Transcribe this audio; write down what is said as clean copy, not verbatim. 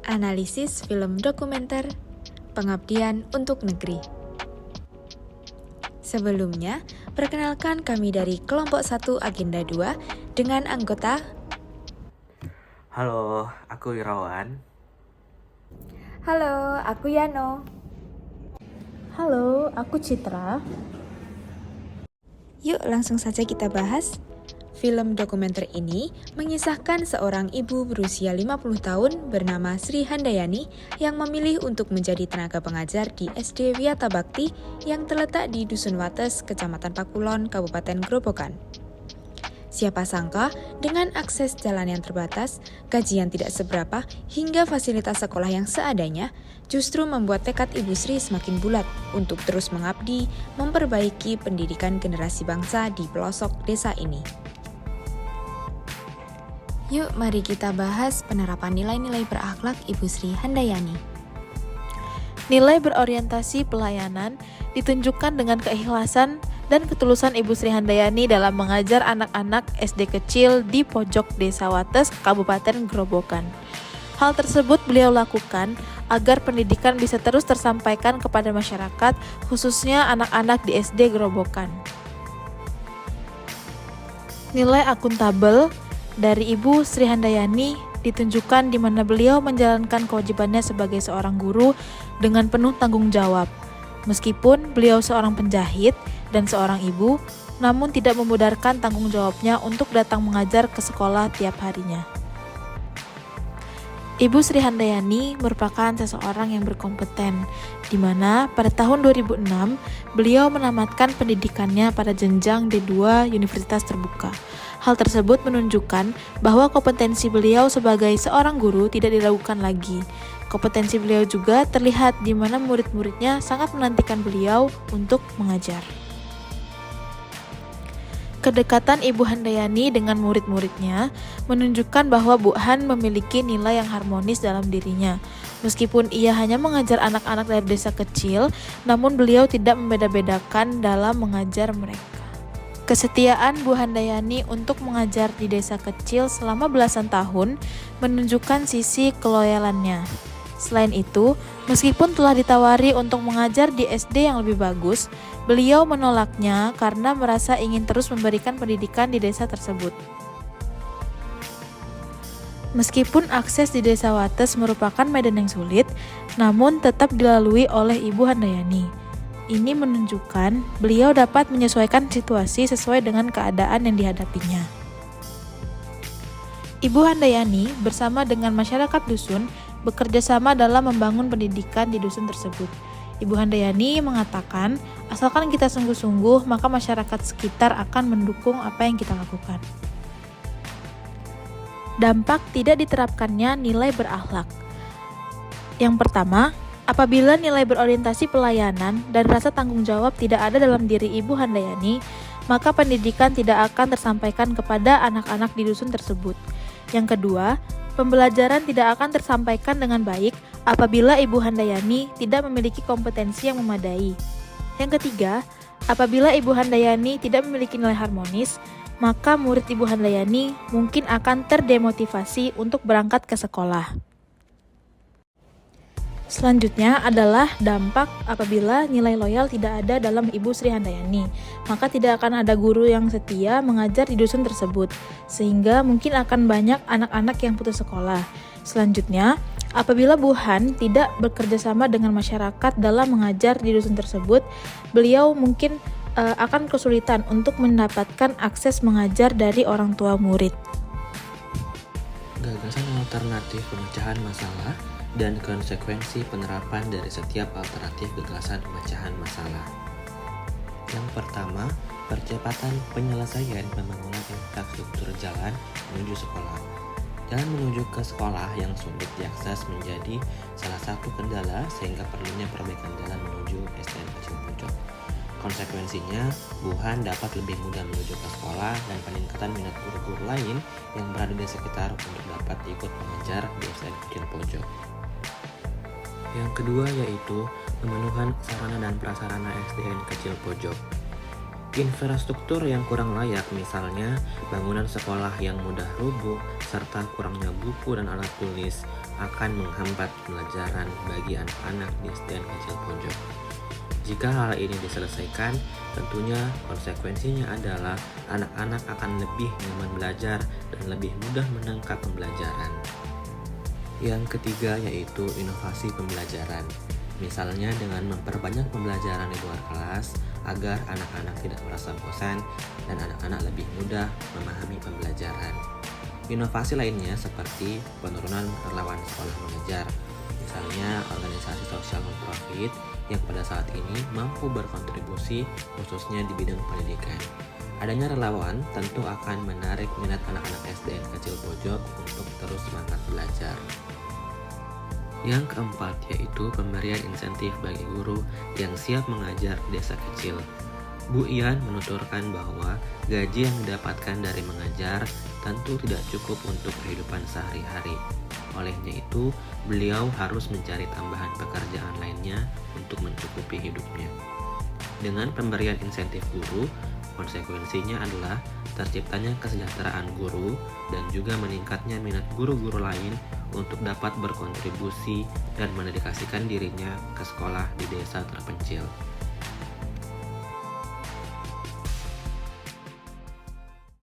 Analisis film dokumenter Pengabdian untuk Negeri. Sebelumnya, perkenalkan kami dari kelompok 1 Agenda 2 dengan anggota. Halo, aku Irawan. Halo, aku Yano. Halo, aku Citra. Yuk langsung saja kita bahas. Film dokumenter ini mengisahkan seorang ibu berusia 50 tahun bernama Sri Handayani yang memilih untuk menjadi tenaga pengajar di SD Wiyata Bakti yang terletak di Dusun Wates, Kecamatan Pakulon, Kabupaten Grobogan. Siapa sangka, dengan akses jalan yang terbatas, gaji yang tidak seberapa, hingga fasilitas sekolah yang seadanya, justru membuat tekad Ibu Sri semakin bulat untuk terus mengabdi, memperbaiki pendidikan generasi bangsa di pelosok desa ini. Yuk, mari kita bahas penerapan nilai-nilai berakhlak Ibu Sri Handayani. Nilai berorientasi pelayanan ditunjukkan dengan keikhlasan dan ketulusan Ibu Sri Handayani dalam mengajar anak-anak SD kecil di pojok Desa Wates, Kabupaten Grobogan. Hal tersebut beliau lakukan agar pendidikan bisa terus tersampaikan kepada masyarakat, khususnya anak-anak di SD Grobogan. Nilai akuntabel dari Ibu Sri Handayani ditunjukkan di mana beliau menjalankan kewajibannya sebagai seorang guru dengan penuh tanggung jawab. Meskipun beliau seorang penjahit dan seorang ibu, namun tidak memudarkan tanggung jawabnya untuk datang mengajar ke sekolah tiap harinya. Ibu Sri Handayani merupakan seseorang yang berkompeten, di mana pada tahun 2006 beliau menamatkan pendidikannya pada jenjang D2 Universitas Terbuka. Hal tersebut menunjukkan bahwa kompetensi beliau sebagai seorang guru tidak diragukan lagi. Kompetensi beliau juga terlihat di mana murid-muridnya sangat menantikan beliau untuk mengajar. Kedekatan Ibu Handayani dengan murid-muridnya menunjukkan bahwa Bu Han memiliki nilai yang harmonis dalam dirinya. Meskipun ia hanya mengajar anak-anak dari desa kecil, namun beliau tidak membeda-bedakan dalam mengajar mereka. Kesetiaan Bu Handayani untuk mengajar di desa kecil selama belasan tahun menunjukkan sisi keloyalannya. Selain itu, meskipun telah ditawari untuk mengajar di SD yang lebih bagus, beliau menolaknya karena merasa ingin terus memberikan pendidikan di desa tersebut. Meskipun akses di Desa Wates merupakan medan yang sulit, namun tetap dilalui oleh Ibu Handayani. Ini menunjukkan beliau dapat menyesuaikan situasi sesuai dengan keadaan yang dihadapinya. Ibu Handayani bersama dengan masyarakat dusun bekerja sama dalam membangun pendidikan di dusun tersebut. Ibu Handayani mengatakan, asalkan kita sungguh-sungguh, maka masyarakat sekitar akan mendukung apa yang kita lakukan. Dampak tidak diterapkannya nilai berakhlak. Yang pertama, apabila nilai berorientasi pelayanan dan rasa tanggung jawab tidak ada dalam diri Ibu Handayani, maka pendidikan tidak akan tersampaikan kepada anak-anak di dusun tersebut. Yang kedua, pembelajaran tidak akan tersampaikan dengan baik apabila Ibu Handayani tidak memiliki kompetensi yang memadai. Yang ketiga, apabila Ibu Handayani tidak memiliki nilai harmonis, maka murid Ibu Handayani mungkin akan terdemotivasi untuk berangkat ke sekolah. Selanjutnya adalah dampak apabila nilai loyal tidak ada dalam Ibu Sri Handayani, maka tidak akan ada guru yang setia mengajar di dusun tersebut, sehingga mungkin akan banyak anak-anak yang putus sekolah. Selanjutnya, apabila Bu Han tidak bekerja sama dengan masyarakat dalam mengajar di dusun tersebut, beliau mungkin akan kesulitan untuk mendapatkan akses mengajar dari orang tua murid. Gagasan alternatif pemecahan masalah dan konsekuensi penerapan dari setiap alternatif gagasan pemecahan masalah. Yang pertama, percepatan penyelesaian pembangunan infrastruktur jalan menuju sekolah. Jalan menuju ke sekolah yang sulit diakses menjadi salah satu kendala sehingga perlunya perbaikan jalan menuju SDN Kecil Pojok. Konsekuensinya, Bu Han dapat lebih mudah menuju ke sekolah dan peningkatan minat guru-guru lain yang berada di sekitar untuk dapat ikut mengajar di SDN Kecil Pojok. Yang kedua yaitu pemenuhan sarana dan prasarana SDN Kecil Pojok. Infrastruktur yang kurang layak, misalnya bangunan sekolah yang mudah rubuh, serta kurangnya buku dan alat tulis akan menghambat pembelajaran bagi anak-anak di SDN kecil pojok. Jika hal ini diselesaikan, tentunya konsekuensinya adalah anak-anak akan lebih nyaman belajar dan lebih mudah menangkap pembelajaran. Yang ketiga yaitu inovasi pembelajaran. Misalnya dengan memperbanyak pembelajaran di luar kelas agar anak-anak tidak merasa bosan dan anak-anak lebih mudah memahami pembelajaran. Inovasi lainnya seperti penurunan relawan sekolah mengajar. Misalnya organisasi sosial non-profit yang pada saat ini mampu berkontribusi khususnya di bidang pendidikan. Adanya relawan tentu akan menarik minat anak-anak SDN kecil pojok untuk terus semangat belajar. Yang keempat yaitu pemberian insentif bagi guru yang siap mengajar di desa kecil. Bu Ian menuturkan bahwa gaji yang didapatkan dari mengajar tentu tidak cukup untuk kehidupan sehari-hari. Olehnya itu, beliau harus mencari tambahan pekerjaan lainnya untuk mencukupi hidupnya. Dengan pemberian insentif guru, konsekuensinya adalah terciptanya kesejahteraan guru dan juga meningkatnya minat guru-guru lain untuk dapat berkontribusi dan mendedikasikan dirinya ke sekolah di desa terpencil.